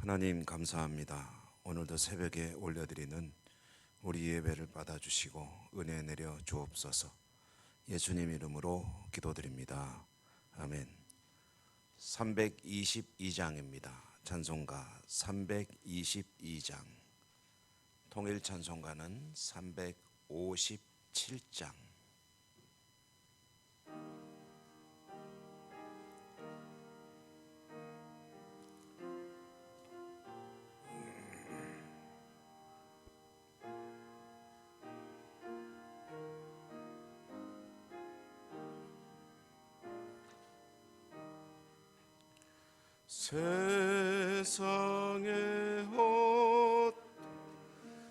하나님 감사합니다. 오늘도 새벽에 올려드리는 우리 예배를 받아주시고 은혜 내려 주옵소서. 예수님 이름으로 기도드립니다. 아멘. 322장입니다. 찬송가 322장. 통일 찬송가는 357장. 세상의 헛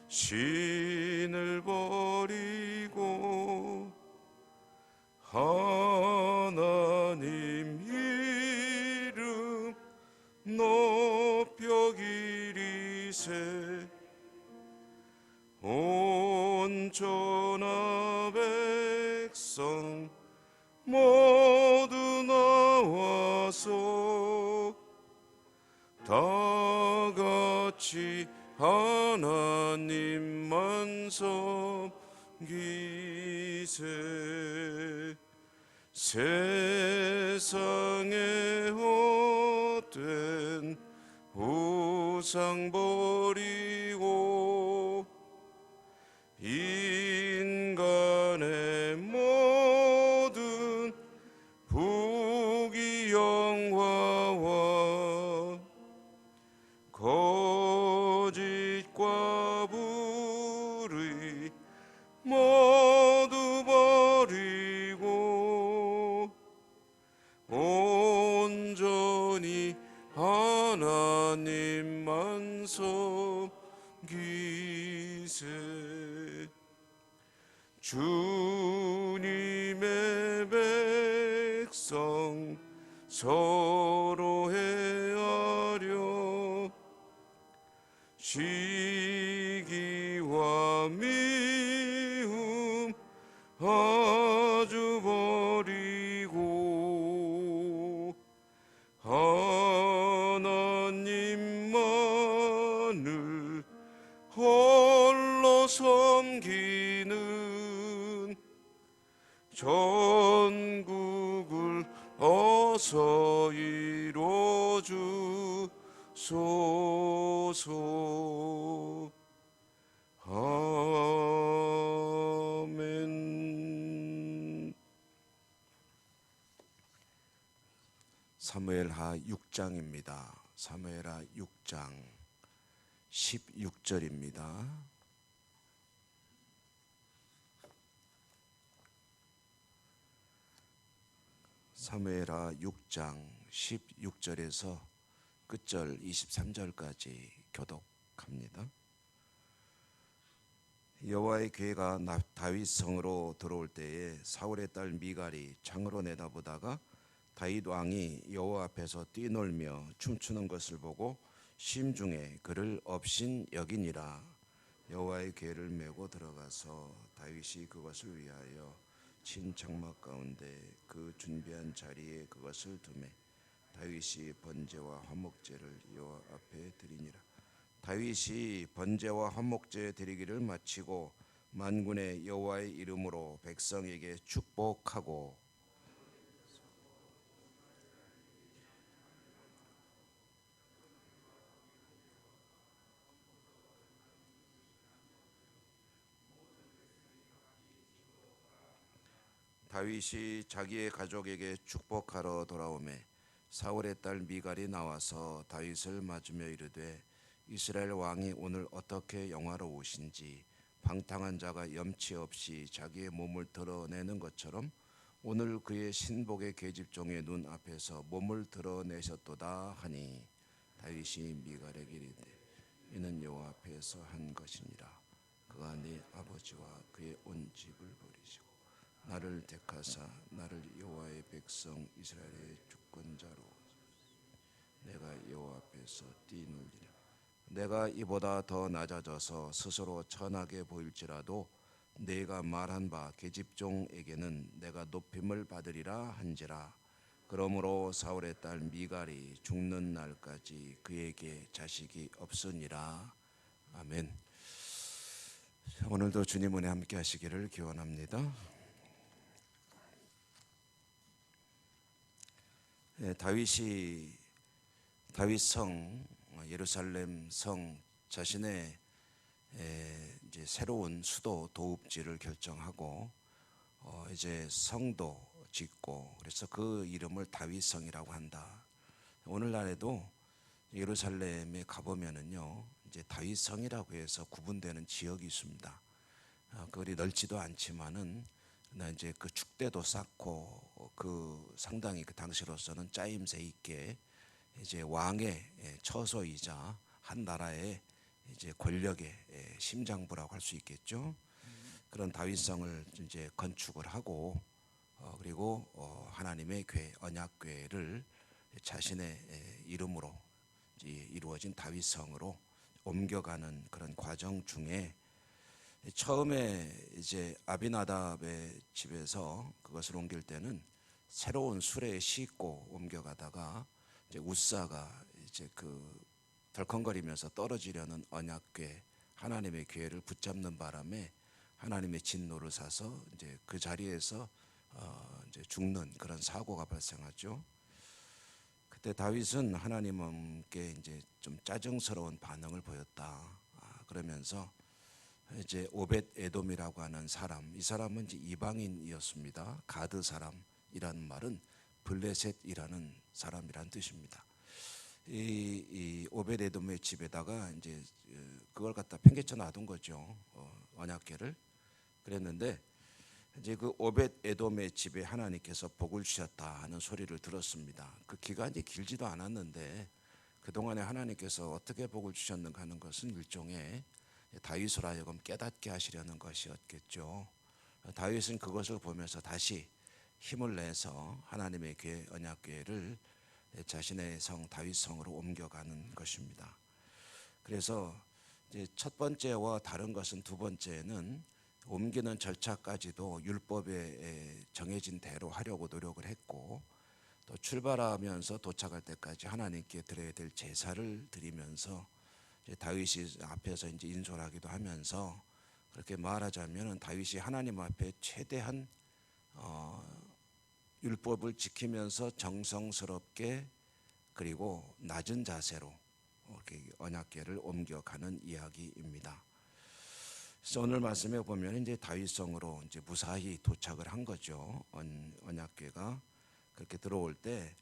신을 버리고 하나님 이름 높여 기리세. 온전한 백성 모두 나와서 다같이 하나님만 섬기세. 세상에 헛된 우상 버리고 인간의 모든 부귀영화와 거짓과 불의 모두 버리고 온전히 하나님만 섬기세. 주님의 백성 서로 헤아려 시기와 미움 아주 버리고 하나님만을 홀로 섬기는 전국을 어서 이루어주소서. 아멘. 사무엘하 6장입니다. 사무엘하 6장 16절입니다. 사무엘하 6장 16절에서 끝절 23절까지 교독합니다. 여호와의 괴가 다윗 성으로 들어올 때에 사울의 딸 미갈이 창으로 내다보다가 다윗 왕이 여호와 앞에서 뛰놀며 춤추는 것을 보고 심중에 그를 업신 여기니라. 여호와의 괴를 메고 들어가서 다윗이 그것을 위하여 친 장막 가운데 그 준비한 자리에 그것을 두매 다윗이 번제와 화목제를 여호와 앞에 드리니라. 다윗이 번제와 화목제 드리기를 마치고 만군의 여호와의 이름으로 백성에게 축복하고 다윗이 자기의 가족에게 축복하러 돌아오매 사울의 딸 미갈이 나와서 다윗을 맞으며 이르되 이스라엘 왕이 오늘 어떻게 영화로우신지 방탕한 자가 염치 없이 자기의 몸을 드러내는 것처럼 오늘 그의 신복의 계집종의 눈 앞에서 몸을 드러내셨도다 하니 다윗이 미갈에게 이르되 이는 여호와 앞에서 한 것이니라. 그가 네 아버지와 그의 온 집을 버리시고 나를 택하사 나를 여호와의 백성 이스라엘의 주권자로 내가 여호와 앞에서 뛰놀리라. 내가 이보다 더 낮아져서 스스로 천하게 보일지라도 내가 말한 바 계집종에게는 내가 높임을 받으리라 한지라. 그러므로 사울의 딸 미갈이 죽는 날까지 그에게 자식이 없으니라. 아멘. 오늘도 주님 은혜 함께 하시기를 기원합니다. 다윗성 예루살렘 성 자신의 이제 새로운 수도 도읍지를 결정하고 이제 성도 짓고, 그래서 그 이름을 다윗성이라고 한다. 오늘날에도 예루살렘에 가보면은요, 이제 다윗성이라고 해서 구분되는 지역이 있습니다. 그리 넓지도 않지만은 이제 그 축대도 쌓고 그 상당히 그 당시로서는 짜임새 있게 이제 왕의 처소이자 한 나라의 이제 권력의 심장부라고 할 수 있겠죠. 그런 다윗성을 이제 건축을 하고 그리고 하나님의 교회 언약궤를 자신의 이름으로 이루어진 다윗성으로 옮겨가는 그런 과정 중에 처음에 이제 아비나답의 집에서 그것을 옮길 때는 새로운 수레에 싣고 옮겨가다가 이제 우사가 이제 그 덜컹거리면서 떨어지려는 언약궤 하나님의 궤를 붙잡는 바람에 하나님의 진노를 사서 이제 그 자리에서 이제 죽는 그런 사고가 발생하죠. 그때 다윗은 하나님께 이제 좀 짜증스러운 반응을 보였다. 그러면서 이제 오벳 에돔이라고 하는 사람, 이 사람은 이제 이방인이었습니다. 가드 사람이라는 말은 블레셋이라는 사람이란 뜻입니다. 이 오벳 에돔의 집에다가 이제 그걸 갖다 팽개쳐 놔둔 거죠. 언약궤를. 그랬는데 이제 그 오벳 에돔의 집에 하나님께서 복을 주셨다 하는 소리를 들었습니다. 그 기간이 길지도 않았는데 그동안에 하나님께서 어떻게 복을 주셨는가 하는 것은 일종의 다윗으로 하여금 깨닫게 하시려는 것이었겠죠. 다윗은 그것을 보면서 다시 힘을 내서 하나님의 궤 언약궤를 자신의 성 다윗성으로 옮겨가는 것입니다. 그래서 이제 첫 번째와 다른 것은 두 번째는 옮기는 절차까지도 율법에 정해진 대로 하려고 노력을 했고, 또 출발하면서 도착할 때까지 하나님께 드려야 될 제사를 드리면서 이제 다윗이 앞에서 이제 인솔하기도 하면서, 그렇게 말하자면 다윗이 하나님 앞에 최대한 율법을 지키면서 정성스럽게 그리고 낮은 자세로 이렇게 언약궤를 옮겨가는 이야기입니다. 그래서 오늘 말씀에 보면 이제 다윗성으로 이제 무사히 도착을 한 거죠. 언약궤가 그렇게 들어올 때,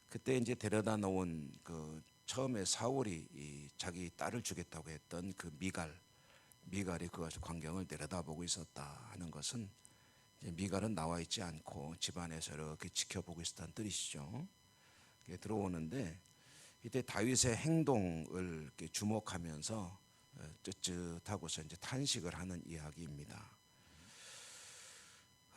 그때 이제 데려다 놓은 그 처음에 사울이 자기 딸을 주겠다고 했던 그 미갈이 그것을 광경을 내려다보고 있었다 하는 것은, 이제 미갈은 나와 있지 않고 집안에서 이렇게 지켜보고 있었다는 뜻이죠. 들어오는데 이때 다윗의 행동을 이렇게 주목하면서 쯧쯧하고서 이제 탄식을 하는 이야기입니다.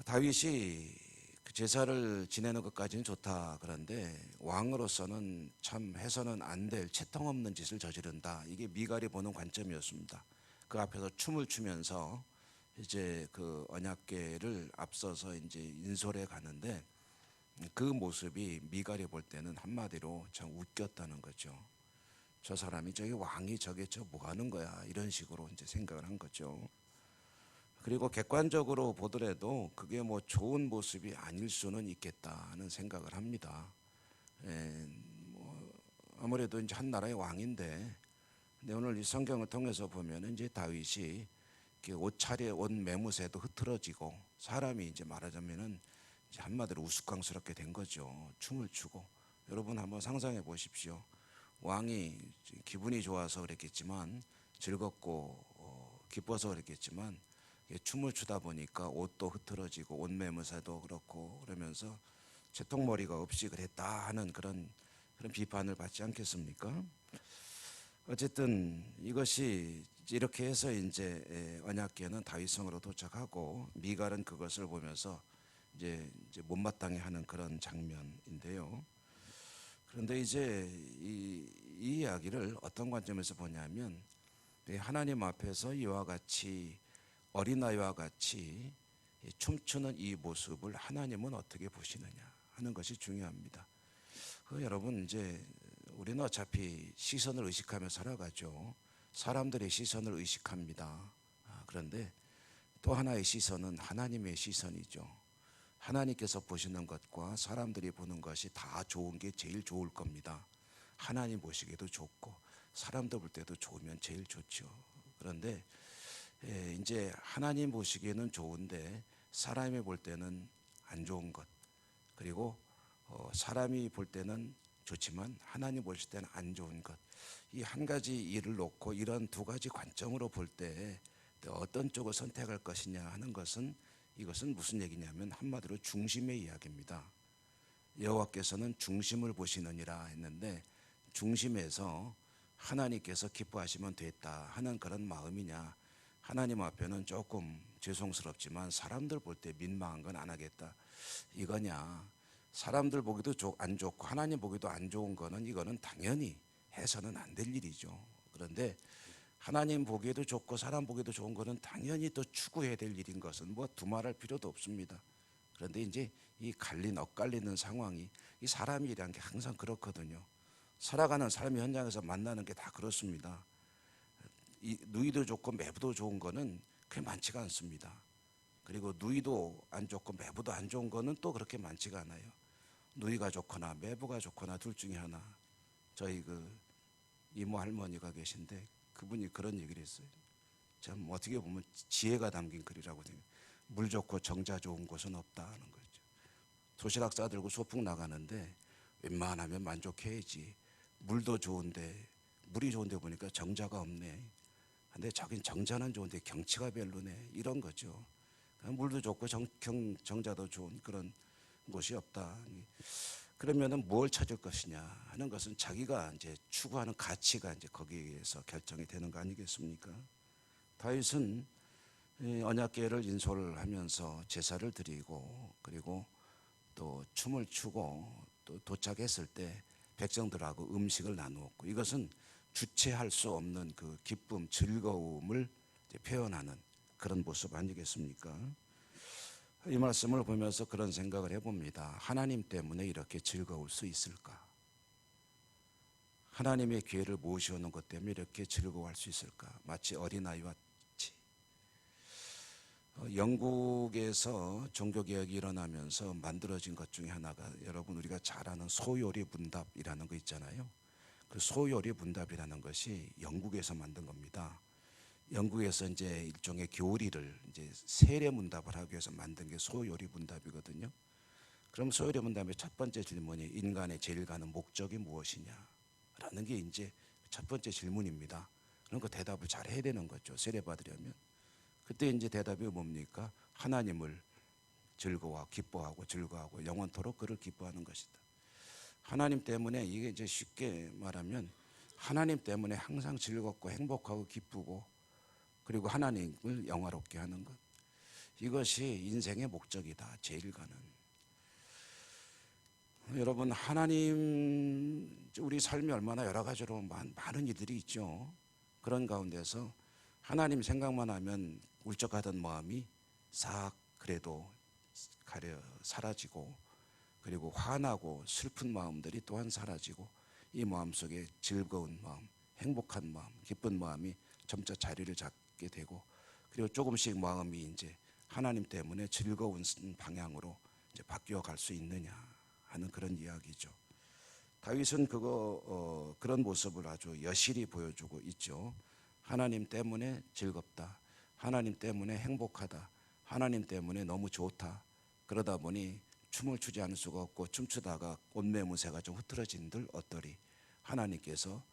다윗이 그 제사를 지내는 것까지는 좋다. 그런데 왕으로서는 참 해서는 안 될 채통 없는 짓을 저지른다. 이게 미갈이 보는 관점이었습니다. 그 앞에서 춤을 추면서 이제 그 언약궤를 앞서서 이제 인솔해 가는데, 그 모습이 미갈이 볼 때는 한마디로 참 웃겼다는 거죠. 저 사람이 저기 왕이 저게 저 뭐 하는 거야, 이런 식으로 이제 생각을 한 거죠. 그리고 객관적으로 보더라도 그게 뭐 좋은 모습이 아닐 수는 있겠다 하는 생각을 합니다. 뭐 아무래도 이제 한 나라의 왕인데, 근데 오늘 이 성경을 통해서 보면 이제 다윗이 옷차려 옷 매무새도 흐트러지고 사람이 이제 말하자면은 이제 한마디로 우스꽝스럽게 된 거죠. 춤을 추고. 여러분 한번 상상해 보십시오. 왕이 기분이 좋아서 그랬겠지만, 즐겁고 기뻐서 그랬겠지만, 춤을 추다 보니까 옷도 흐트러지고 옷 매무새도 그렇고 그러면서 채통머리가 없이 그랬다 하는 그런 비판을 받지 않겠습니까? 어쨌든 이것이 이렇게 해서 이제 언약궤는 다윗성으로 도착하고, 미갈은 그것을 보면서 이제 못마땅해 하는 그런 장면인데요. 그런데 이제 이 이야기를 어떤 관점에서 보냐면, 하나님 앞에서 이와 같이 어린아이와 같이 춤추는 이 모습을 하나님은 어떻게 보시느냐 하는 것이 중요합니다. 여러분 이제 우리는 어차피 시선을 의식하며 살아가죠. 사람들의 시선을 의식합니다. 그런데 또 하나의 시선은 하나님의 시선이죠. 하나님께서 보시는 것과 사람들이 보는 것이 다 좋은 게 제일 좋을 겁니다. 하나님 보시기에도 좋고 사람들 볼 때도 좋으면 제일 좋죠. 그런데 이제 하나님 보시기에는 좋은데 사람이 볼 때는 안 좋은 것, 그리고 사람이 볼 때는 좋지만 하나님 보실 때는 안 좋은 것, 이 한 가지 일을 놓고 이런 두 가지 관점으로 볼 때 어떤 쪽을 선택할 것이냐 하는 것은, 이것은 무슨 얘기냐면 한마디로 중심의 이야기입니다. 여호와께서는 중심을 보시느니라 했는데, 중심에서 하나님께서 기뻐하시면 됐다 하는 그런 마음이냐, 하나님 앞에는 조금 죄송스럽지만 사람들 볼 때 민망한 건 안 하겠다 이거냐. 사람들 보기도 안 좋고 하나님 보기도 안 좋은 거는, 이거는 당연히 해서는 안 될 일이죠. 그런데 하나님 보기에도 좋고 사람 보기에도 좋은 거는 당연히 또 추구해야 될 일인 것은 뭐 두말할 필요도 없습니다. 그런데 이제 이 엇갈리는 상황이, 이 사람이란 게 항상 그렇거든요. 살아가는 삶의 현장에서 만나는 게 다 그렇습니다. 이 누이도 좋고 매부도 좋은 거는 그렇게 많지가 않습니다. 그리고 누이도 안 좋고 매부도 안 좋은 거는 또 그렇게 많지가 않아요. 누이가 좋거나 매부가 좋거나 둘 중에 하나. 저희 이모 할머니가 계신데 그분이 그런 얘기를 했어요. 참 어떻게 보면 지혜가 담긴 글이라고 생각해요. 물 좋고 정자 좋은 곳은 없다 하는 거죠. 도시락 싸들고 소풍 나가는데 웬만하면 만족해야지. 물도 좋은데, 물이 좋은데 보니까 정자가 없네. 근데 저긴 정자는 좋은데 경치가 별로네. 이런 거죠. 물도 좋고 정자도 좋은 그런 곳이 없다. 그러면은 뭘 찾을 것이냐 하는 것은 자기가 이제 추구하는 가치가 이제 거기에서 결정이 되는 거 아니겠습니까? 다윗은 언약궤를 인솔을 하면서 제사를 드리고, 그리고 또 춤을 추고, 또 도착했을 때 백성들하고 음식을 나누었고, 이것은 주체할 수 없는 그 기쁨, 즐거움을 표현하는 그런 모습 아니겠습니까? 이 말씀을 보면서 그런 생각을 해봅니다. 하나님 때문에 이렇게 즐거울 수 있을까? 하나님의 기회를 모셔오는 것 때문에 이렇게 즐거워할 수 있을까? 마치 어린아이와 같이. 영국에서 종교개혁이 일어나면서 만들어진 것 중에 하나가, 여러분 우리가 잘 아는 소요리 문답이라는 거 있잖아요. 그 소요리 문답이라는 것이 영국에서 만든 겁니다. 영국에서 이제 일종의 교리를 이제 세례 문답을 하기 위해서 만든 게 소요리 문답이거든요. 그럼 소요리 문답의 첫 번째 질문이 인간의 제일 가는 목적이 무엇이냐? 라는 게 이제 첫 번째 질문입니다. 그럼 그 대답을 잘 해야 되는 거죠. 세례 받으려면. 그때 이제 대답이 뭡니까? 하나님을 기뻐하고 즐거워하고 영원토록 그를 기뻐하는 것이다. 하나님 때문에, 이게 이제 쉽게 말하면 하나님 때문에 항상 즐겁고 행복하고 기쁘고, 그리고 하나님을 영화롭게 하는 것, 이것이 인생의 목적이다. 제일 가는. 여러분, 하나님, 우리 삶이 얼마나 여러 가지로 많은 일들이 있죠. 그런 가운데서 하나님 생각만 하면 울적하던 마음이 싹 그래도 가려 사라지고, 그리고 화나고 슬픈 마음들이 또한 사라지고, 이 마음 속에 즐거운 마음, 행복한 마음, 기쁜 마음이 점차 자리를 잡게 되고, 그리고 조금씩 마음이 이제 하나님 때문에 즐거운 방향으로 이제 바뀌어 갈 수 있느냐 하는 그런 이야기죠. 다윗은 그런 모습을 아주 여실히 보여주고 있죠. 하나님 때문에 즐겁다, 하나님 때문에 행복하다, 하나님 때문에 너무 좋다. 그러다 보니 춤을 추지 않을 수가 없고, 춤추다가 옷매무새가 좀 흐트러진들 어떠리. 하나님께서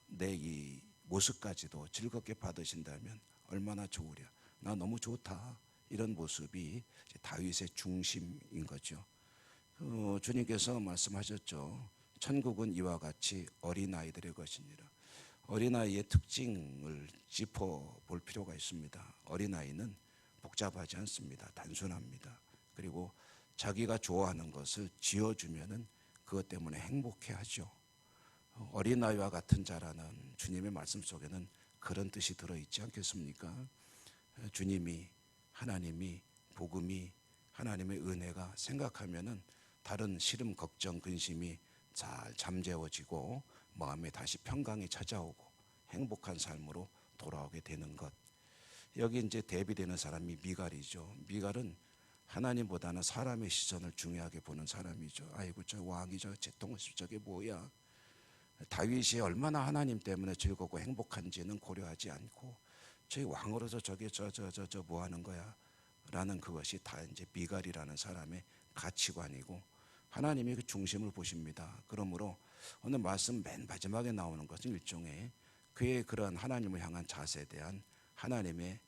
내 이 모습까지도 즐겁게 받으신다면 얼마나 좋으랴. 나 너무 좋다. 이런 모습이 다윗의 중심인 거죠. 주님께서 말씀하셨죠. 천국은 이와 같이 어린아이들의 것이니라. 어린아이의 특징을 짚어볼 필요가 있습니다. 어린아이는 복잡하지 않습니다. 단순합니다. 그리고 자기가 좋아하는 것을 지어주면은 그것 때문에 행복해하죠. 어린아이와 같은 자라는 주님의 말씀 속에는 그런 뜻이 들어있지 않겠습니까? 주님이, 하나님이, 복음이, 하나님의 은혜가 생각하면은 다른 시름, 걱정, 근심이 잘 잠재워지고 마음에 다시 평강이 찾아오고 행복한 삶으로 돌아오게 되는 것. 여기 이제 대비되는 사람이 미갈이죠. 미갈은 하나님보다는 사람의 시선을 중요하게 보는 사람이죠. 아이고 저 왕이 저 제통없이 저게 뭐야. 다윗이 얼마나 하나님 때문에 즐겁고 행복한지는 고려하지 않고 저희 왕으로서 저게 저 뭐 하는 거야 라는 그것이 다 이제 미갈이라는 사람의 가치관이고 하나님이 그 중심을 보십니다. 그러므로 오늘 말씀 맨 마지막에 나오는 것은 일종의 그의 그런 하나님을 향한 자세에 대한 하나님의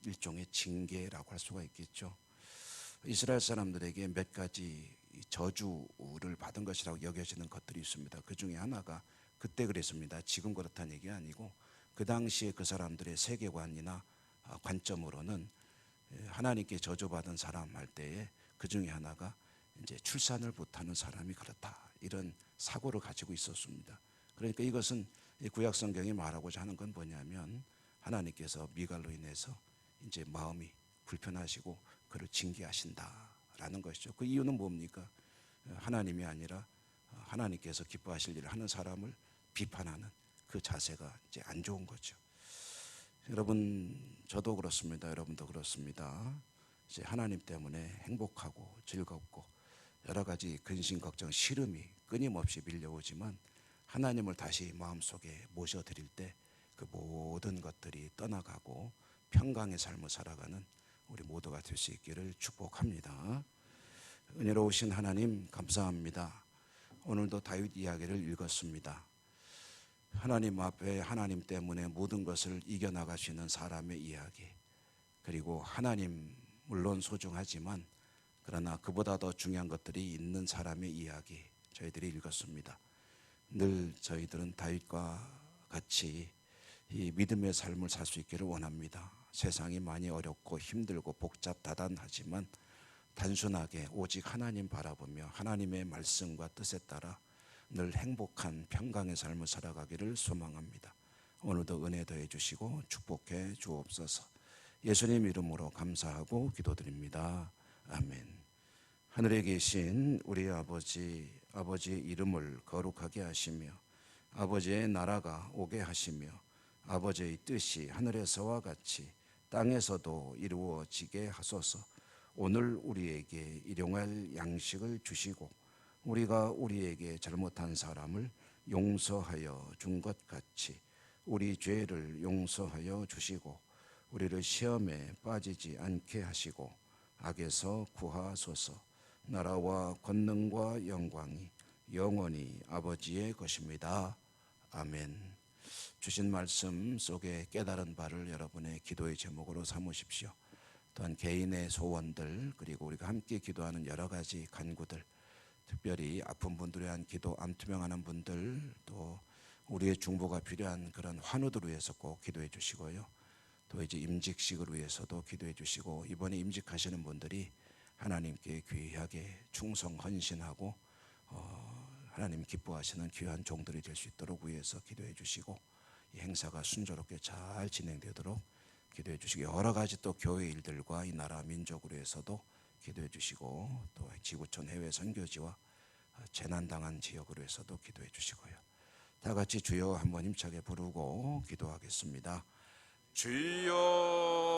일종의 징계라고 할 수가 있겠죠. 이스라엘 사람들에게 몇 가지 저주를 받은 것이라고 여겨지는 것들이 있습니다. 그 중에 하나가 그때 그랬습니다. 지금 그렇다는 얘기 아니고 그 당시에 그 사람들의 세계관이나 관점으로는 하나님께 저주받은 사람 할 때에 그 중에 하나가 이제 출산을 못하는 사람이 그렇다 이런 사고를 가지고 있었습니다. 그러니까 이것은 구약 성경이 말하고자 하는 건 뭐냐면 하나님께서 미갈로 인해서 이제 마음이 불편하시고 그를 징계하신다라는 것이죠. 그 이유는 뭡니까? 하나님이 아니라 하나님께서 기뻐하실 일을 하는 사람을 비판하는 그 자세가 이제 안 좋은 거죠. 여러분 저도 그렇습니다. 여러분도 그렇습니다. 이제 하나님 때문에 행복하고 즐겁고 여러 가지 근심 걱정 시름이 끊임없이 밀려오지만 하나님을 다시 마음속에 모셔드릴 때 그 모든 것들이 떠나가고 평강의 삶을 살아가는 우리 모두가 될 수 있기를 축복합니다. 은혜로우신 하나님 감사합니다. 오늘도 다윗 이야기를 읽었습니다. 하나님 앞에 하나님 때문에 모든 것을 이겨나갈 수 있는 사람의 이야기, 그리고 하나님 물론 소중하지만 그러나 그보다 더 중요한 것들이 있는 사람의 이야기 저희들이 읽었습니다. 늘 저희들은 다윗과 같이 이 믿음의 삶을 살 수 있기를 원합니다. 세상이 많이 어렵고 힘들고 복잡다단하지만 단순하게 오직 하나님 바라보며 하나님의 말씀과 뜻에 따라 늘 행복한 평강의 삶을 살아가기를 소망합니다. 오늘도 은혜 더해 주시고 축복해 주옵소서. 예수님 이름으로 감사하고 기도드립니다. 아멘. 하늘에 계신 우리 아버지, 아버지의 이름을 거룩하게 하시며 아버지의 나라가 오게 하시며 아버지의 뜻이 하늘에서와 같이 땅에서도 이루어지게 하소서. 오늘 우리에게 일용할 양식을 주시고 우리가 우리에게 잘못한 사람을 용서하여 준 것 같이 우리 죄를 용서하여 주시고 우리를 시험에 빠지지 않게 하시고 악에서 구하소서. 나라와 권능과 영광이 영원히 아버지의 것입니다. 아멘. 주신 말씀 속에 깨달은 바를 여러분의 기도의 제목으로 삼으십시오. 또한 개인의 소원들 그리고 우리가 함께 기도하는 여러 가지 간구들, 특별히 아픈 분들에 대한 기도, 암 투병하는 분들, 또 우리의 중보가 필요한 그런 환우들을 위해서 꼭 기도해 주시고요. 또 이제 임직식을 위해서도 기도해 주시고 이번에 임직하시는 분들이 하나님께 귀하게 충성 헌신하고 하나님 기뻐하시는 귀한 종들이 될 수 있도록 위해서 기도해 주시고 이 행사가 순조롭게 잘 진행되도록 기도해 주시고 여러 가지 또 교회 일들과 이 나라 민족으로 해서도 기도해 주시고 또 지구촌 해외 선교지와 재난당한 지역으로 해서도 기도해 주시고요. 다 같이 주여 한번 힘차게 부르고 기도하겠습니다. 주여